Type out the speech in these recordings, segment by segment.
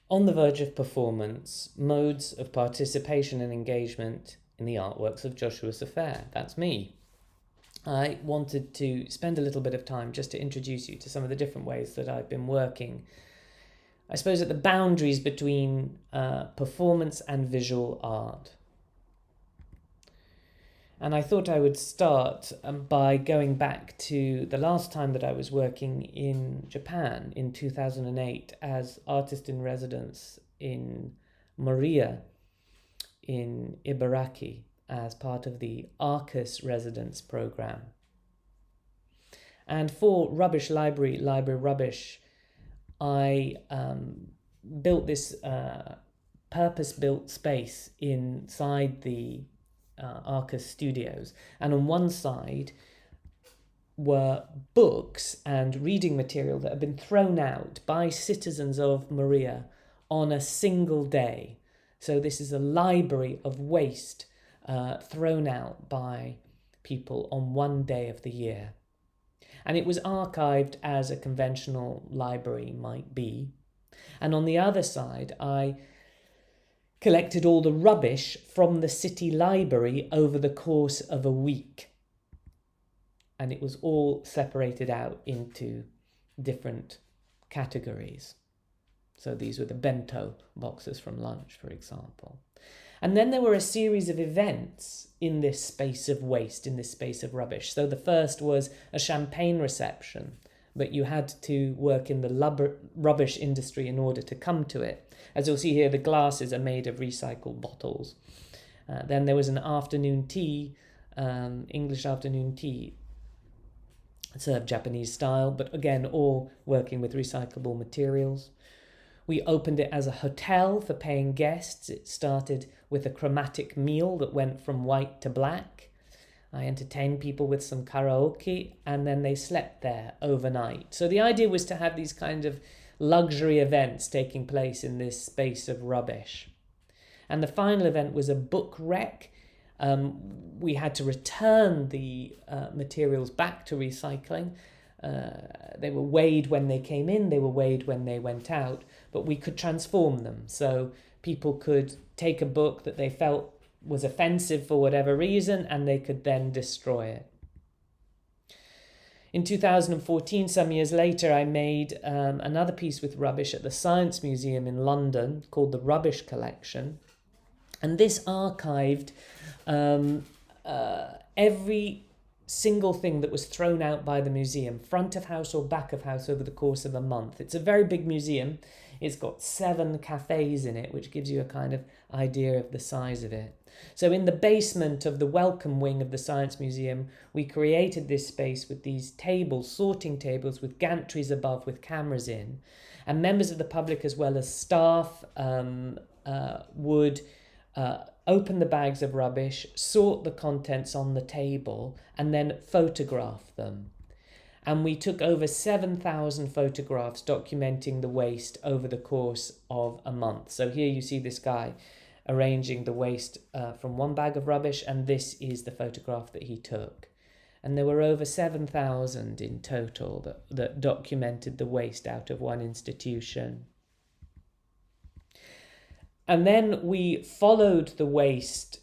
On the verge of performance, modes of participation and engagement in the artworks of Joshua Sapporo. That's me. I wanted to spend a little bit of time just to introduce you to some of the different ways that I've been working, I suppose, at the boundaries between performance and visual art. And I thought I would start by going back to the last time that I was working in Japan in 2008 as artist in residence in Moriya in Ibaraki as part of the Arcus residence program. And for Rubbish Library Rubbish, I built this purpose-built space inside the Arcus Studios, and on one side were books and reading material that had been thrown out by citizens of Moriya on a single day. So this is a library of waste thrown out by people on one day of the year. And it was archived as a conventional library might be. And on the other side, I collected all the rubbish from the city library over the course of a week. And it was all separated out into different categories. So these were the bento boxes from lunch, for example. And then there were a series of events in this space of waste, in this space of rubbish. So the first was a champagne reception, but you had to work in the rubbish industry in order to come to it. As you'll see here, the glasses are made of recycled bottles. Then there was an afternoon tea, English afternoon tea, served Japanese style, but again, all working with recyclable materials. We opened it as a hotel for paying guests. It started with a chromatic meal that went from white to black. I entertained people with some karaoke, and then they slept there overnight. So the idea was to have these kind of luxury events taking place in this space of rubbish. And the final event was a book rec. We had to return the materials back to recycling. They were weighed when they came in, they were weighed when they went out, but we could transform them. So people could take a book that they felt was offensive for whatever reason, and they could then destroy it. In 2014, some years later, I made another piece with rubbish at the Science Museum in London called the Rubbish Collection. And this archived every single thing that was thrown out by the museum, front of house or back of house, over the course of a month. It's a very big museum. It's got 7 cafes in it, which gives you a kind of idea of the size of it. So in the basement of the welcome wing of the Science Museum, we created this space with these tables, sorting tables with gantries above with cameras in. And members of the public as well as staff would open the bags of rubbish, sort the contents on the table, and then photograph them. And we took over 7,000 photographs documenting the waste over the course of a month. So here you see this guy arranging the waste from one bag of rubbish, and this is the photograph that he took. And there were over 7,000 in total that documented the waste out of one institution. And then we followed the waste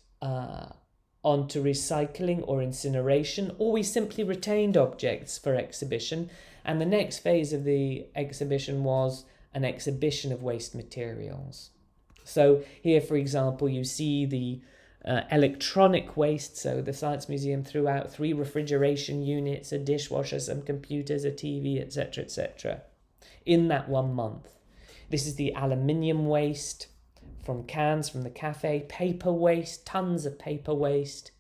onto recycling or incineration, or we simply retained objects for exhibition. And the next phase of the exhibition was an exhibition of waste materials. So here, for example, you see the electronic waste. So the Science Museum threw out 3 refrigeration units, a dishwasher, some computers, a TV, etc., etc. in that 1 month. This is the aluminium waste from cans from the cafe, paper waste, tons of paper waste.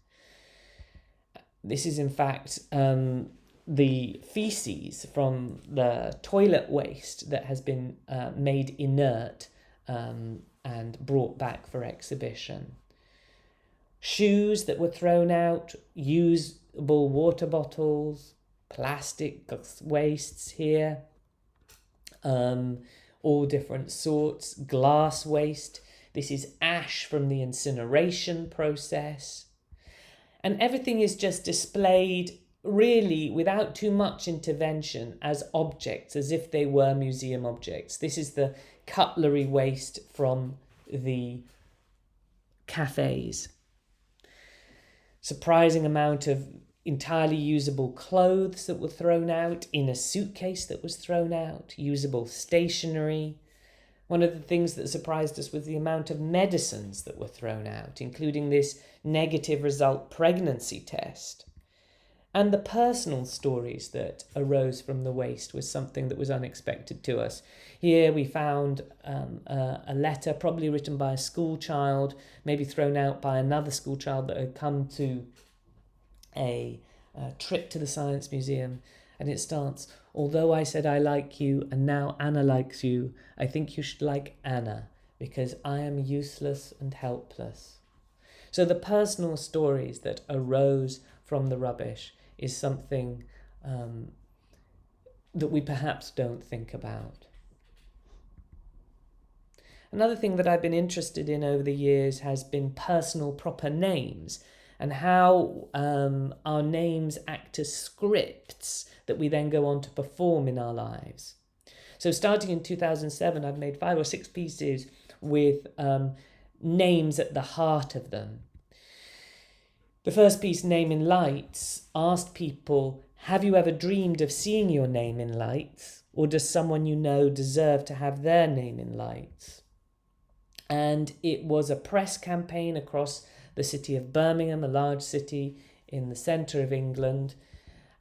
This is in fact the feces from the toilet waste that has been made inert and brought back for exhibition. Shoes that were thrown out, usable water bottles, plastic wastes here, all different sorts, glass waste. This is ash from the incineration process. And everything is just displayed really without too much intervention as objects, as if they were museum objects. This is the cutlery waste from the cafes. Surprising amount of entirely usable clothes that were thrown out, in a suitcase that was thrown out, usable stationery. One of the things that surprised us was the amount of medicines that were thrown out, including this negative result pregnancy test. And the personal stories that arose from the waste was something that was unexpected to us. Here we found a letter probably written by a school child, maybe thrown out by another school child that had come to a trip to the Science Museum. And it starts, "Although I said I like you and now Anna likes you, I think you should like Anna because I am useless and helpless." So the personal stories that arose from the rubbish is something that we perhaps don't think about. Another thing that I've been interested in over the years has been personal proper names and how our names act as scripts that we then go on to perform in our lives. So starting in 2007, I've made 5 or 6 pieces with names at the heart of them. The first piece, Name in Lights, asked people, have you ever dreamed of seeing your name in lights? Or does someone you know deserve to have their name in lights? And it was a press campaign across the city of Birmingham, a large city in the centre of England.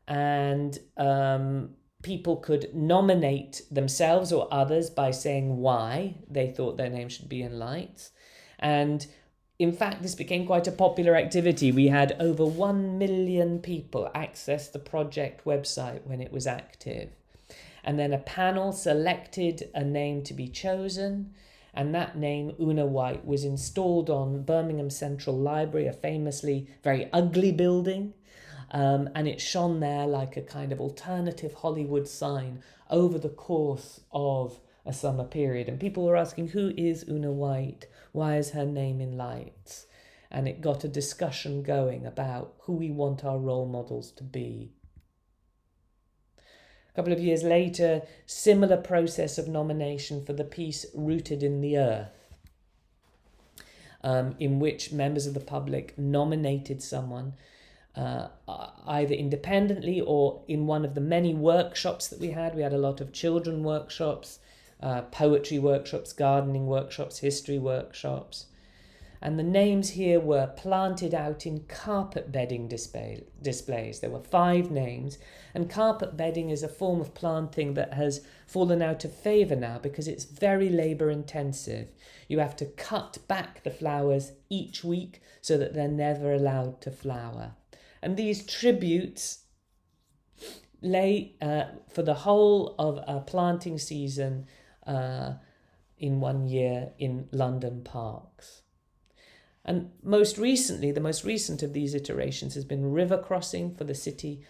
And people could nominate themselves or others by saying why they thought their name should be in lights. And in fact, this became quite a popular activity. We had over 1 million people access the project website when it was active. And then a panel selected a name to be chosen. And that name, Una White, was installed on Birmingham Central Library, a famously very ugly building. And it shone there like a kind of alternative Hollywood sign over the course of a summer period. And people were asking, who is Una White? Why is her name in lights? And it got a discussion going about who we want our role models to be. A couple of years later, similar process of nomination for the piece Rooted in the Earth, in which members of the public nominated someone either independently or in one of the many workshops that we had. We had a lot of children workshops, poetry workshops, gardening workshops, history workshops. And the names here were planted out in carpet bedding displays. There were 5 names, and carpet bedding is a form of planting that has fallen out of favour now because it's very labour intensive. You have to cut back the flowers each week so that they're never allowed to flower. And these tributes lay for the whole of a planting season in 1 year in London parks. And most recently, the most recent of these iterations has been river crossing for the cities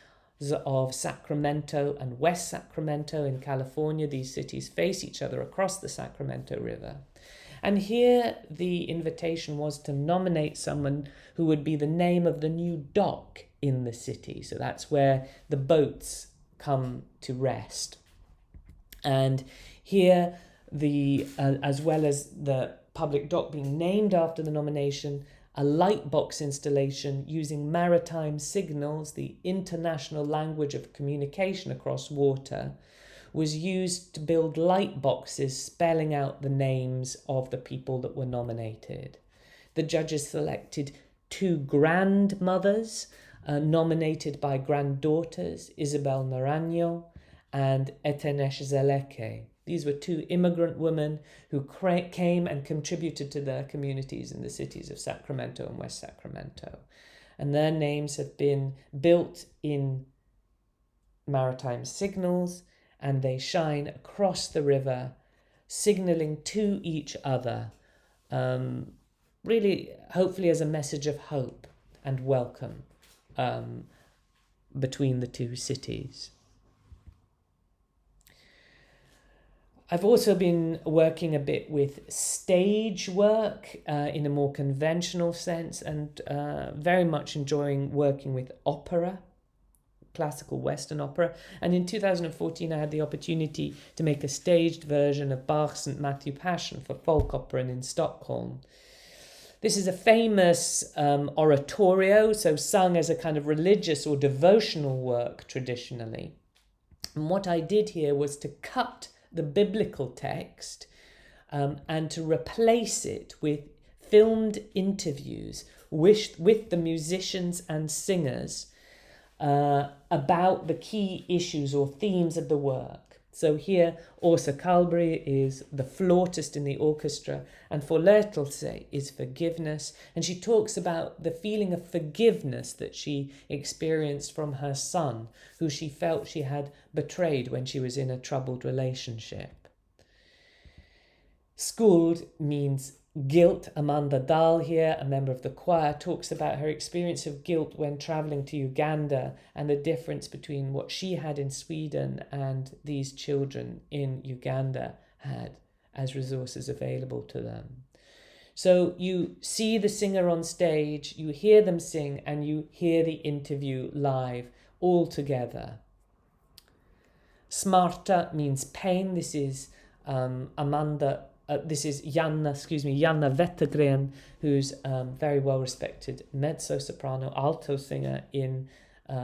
of Sacramento and West Sacramento in California. These cities face each other across the Sacramento River. And here the invitation was to nominate someone who would be the name of the new dock in the city. So that's where the boats come to rest. And here, as well as the public dock being named after the nomination, a light box installation using maritime signals, the international language of communication across water, was used to build light boxes spelling out the names of the people that were nominated. The judges selected 2 grandmothers nominated by granddaughters, Isabel Naranjo and Etenesh Zeleke. These were 2 immigrant women who came and contributed to their communities in the cities of Sacramento and West Sacramento. And their names have been built in maritime signals, and they shine across the river, signalling to each other, really, hopefully as a message of hope and welcome between the 2 cities. I've also been working a bit with stage work in a more conventional sense, and very much enjoying working with opera. classical Western opera. And in 2014, I had the opportunity to make a staged version of Bach's St. Matthew Passion for folk opera in Stockholm. This is a famous oratorio, so sung as a kind of religious or devotional work traditionally. And what I did here was to cut the biblical text and to replace it with filmed interviews with the musicians and singers about the key issues or themes of the work. So here, Åsa Kalberg is the flautist in the orchestra, and Forlötelse is forgiveness. And she talks about the feeling of forgiveness that she experienced from her son, who she felt she had betrayed when she was in a troubled relationship. Skuld means guilt. Amanda Dahl here, a member of the choir, talks about her experience of guilt when travelling to Uganda and the difference between what she had in Sweden and these children in Uganda had as resources available to them. So you see the singer on stage, you hear them sing, and you hear the interview live all together. Smarta means pain. This is this is Janna Wettergren, who's very well-respected mezzo-soprano, alto singer in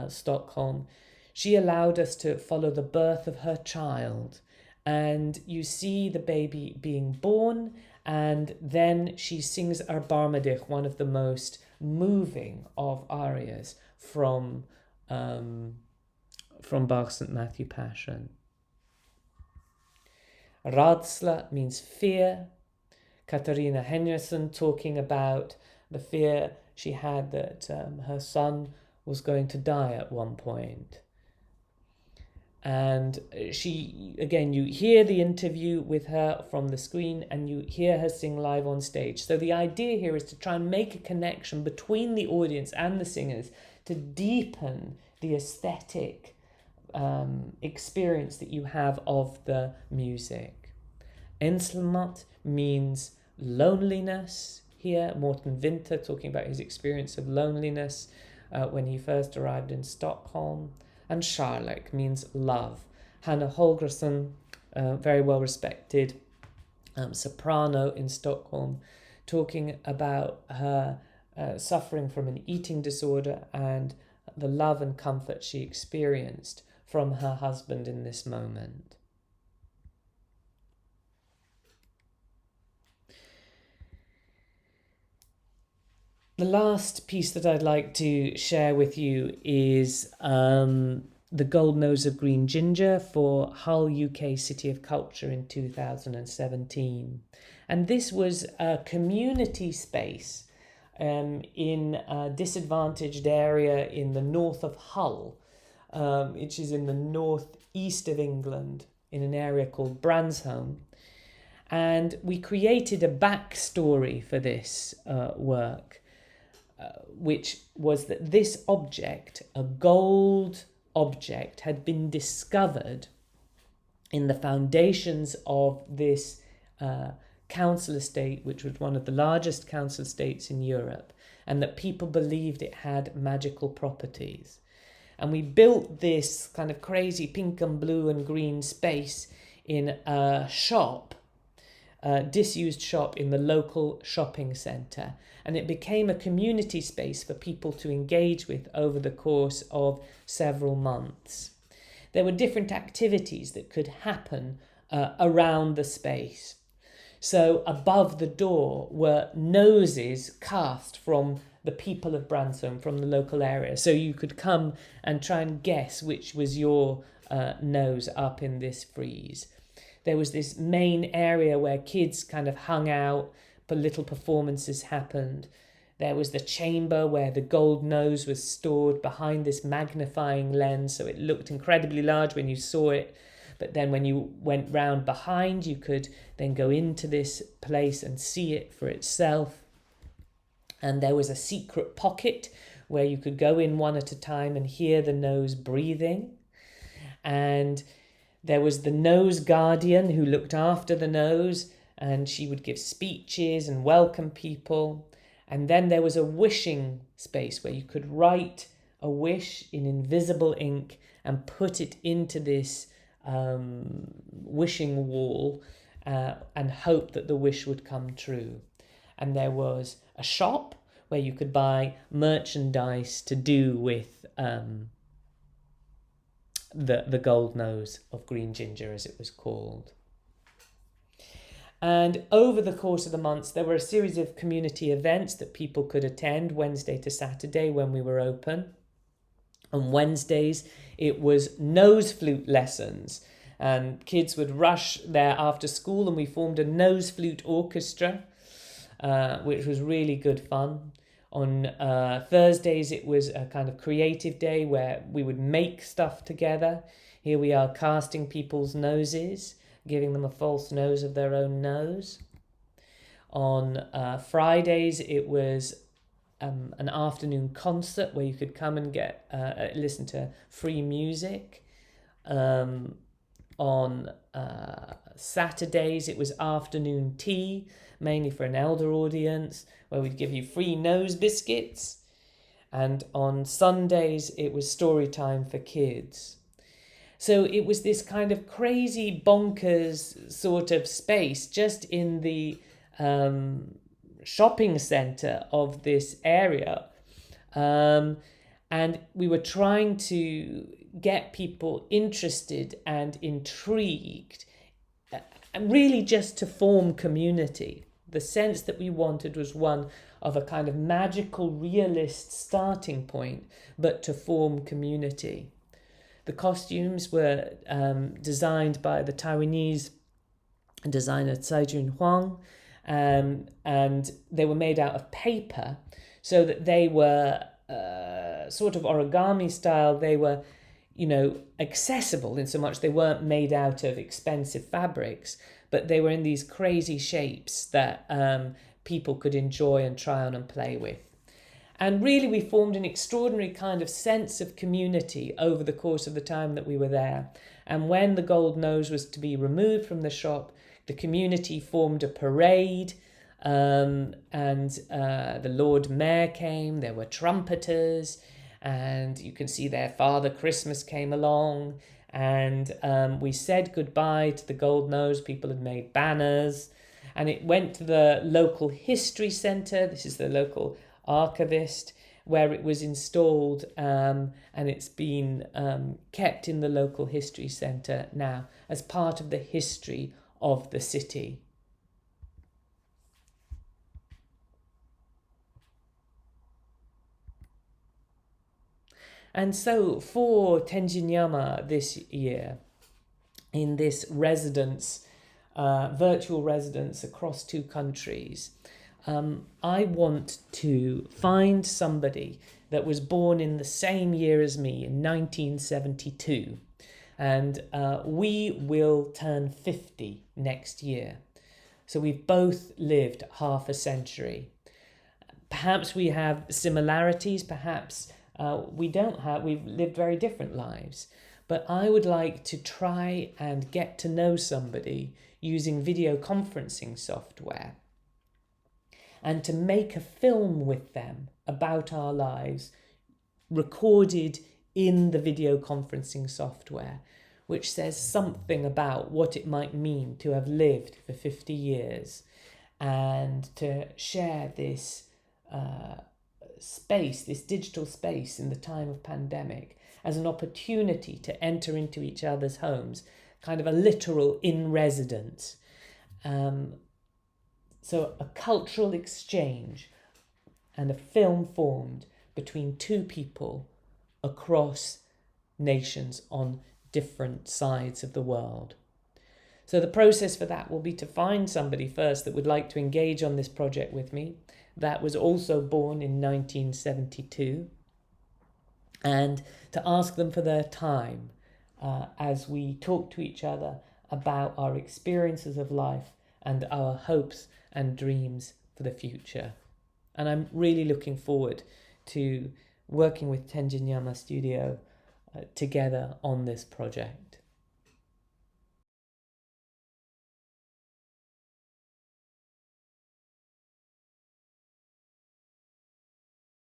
Stockholm. She allowed us to follow the birth of her child, and you see the baby being born, and then she sings Erbarme-dich, one of the most moving of arias from Bach's St. Matthew Passion. Rädsla means fear. Katarina Henriksson talking about the fear she had that her son was going to die at one point. And she, again, you hear the interview with her from the screen and you hear her sing live on stage. So the idea here is to try and make a connection between the audience and the singers to deepen the aesthetic experience that you have of the music. Enselmat means loneliness here. Morten Winter talking about his experience of loneliness when he first arrived in Stockholm. And Kärlek means love. Hanna Holgersson, very well respected soprano in Stockholm, talking about her suffering from an eating disorder and the love and comfort she experienced from her husband in this moment. The last piece that I'd like to share with you is The Gold Nose of Green Ginger for Hull, UK City of Culture in 2017. And this was a community space in a disadvantaged area in the north of Hull, which is in the northeast of England, in an area called Bransholme. And we created a backstory for this work, which was that this object, a gold object, had been discovered in the foundations of this council estate, which was one of the largest council estates in Europe, and that people believed it had magical properties. And we built this kind of crazy pink and blue and green space in a shop, a disused shop in the local shopping centre. And it became a community space for people to engage with over the course of several months. There were different activities that could happen around the space. So above the door were noses cast from the people of Bransholme, from the local area. So you could come and try and guess which was your nose up in this frieze. There was this main area where kids kind of hung out, little performances happened. There was the chamber where the gold nose was stored behind this magnifying lens, so it looked incredibly large when you saw it. But then when you went round behind, you could then go into this place and see it for itself. And there was a secret pocket where you could go in one at a time and hear the nose breathing. And there was the nose guardian who looked after the nose, and she would give speeches and welcome people. And then there was a wishing space where you could write a wish in invisible ink and put it into this wishing wall and hope that the wish would come true. And there was a shop where you could buy merchandise to do with the gold nose of green ginger, as it was called. And over the course of the months, there were a series of community events that people could attend Wednesday to Saturday when we were open. On Wednesdays, it was nose flute lessons, and kids would rush there after school, and we formed a nose flute orchestra, which was really good fun. On Thursdays, it was a kind of creative day where we would make stuff together. Here we are casting people's noses, giving them a false nose of their own nose. On Fridays, it was an afternoon concert where you could come and listen to free music. On Saturdays, it was afternoon tea, mainly for an elder audience, where we'd give you free nose biscuits. And on Sundays, it was story time for kids. So it was this kind of crazy, bonkers sort of space just in the shopping centre of this area. And we were trying to get people interested and intrigued, and really just to form community. The sense that we wanted was one of a kind of magical realist starting point, but to form community. The costumes were designed by the Taiwanese designer Caijun Huang, and they were made out of paper, so that they were sort of origami style. They were, accessible in so much they weren't made out of expensive fabrics, but they were in these crazy shapes that people could enjoy and try on and play with. And really, we formed an extraordinary kind of sense of community over the course of the time that we were there. And when the gold nose was to be removed from the shop, the community formed a parade, and the Lord Mayor came. There were trumpeters, and you can see there Father Christmas came along, and we said goodbye to the gold nose. People had made banners, and it went to the local history centre. This is the local archivist, where it was installed, and it's been kept in the local history centre now as part of the history of the city. And so for Tenjinyama this year, in this residence, virtual residence across 2 countries, I want to find somebody that was born in the same year as me, in 1972. And we will turn 50 next year. So we've both lived half a century. Perhaps we have similarities, perhaps we don't have. We've lived very different lives. But I would like to try and get to know somebody using video conferencing software, and to make a film with them about our lives, recorded in the video conferencing software, which says something about what it might mean to have lived for 50 years and to share this space, this digital space in the time of pandemic, as an opportunity to enter into each other's homes, kind of a literal in-residence. So a cultural exchange and a film formed between 2 people across nations on different sides of the world. So the process for that will be to find somebody first that would like to engage on this project with me. That was also born in 1972. And to ask them for their time as we talk to each other about our experiences of life and our hopes and dreams for the future. And I'm really looking forward to working with Tenjinyama Studio together on this project.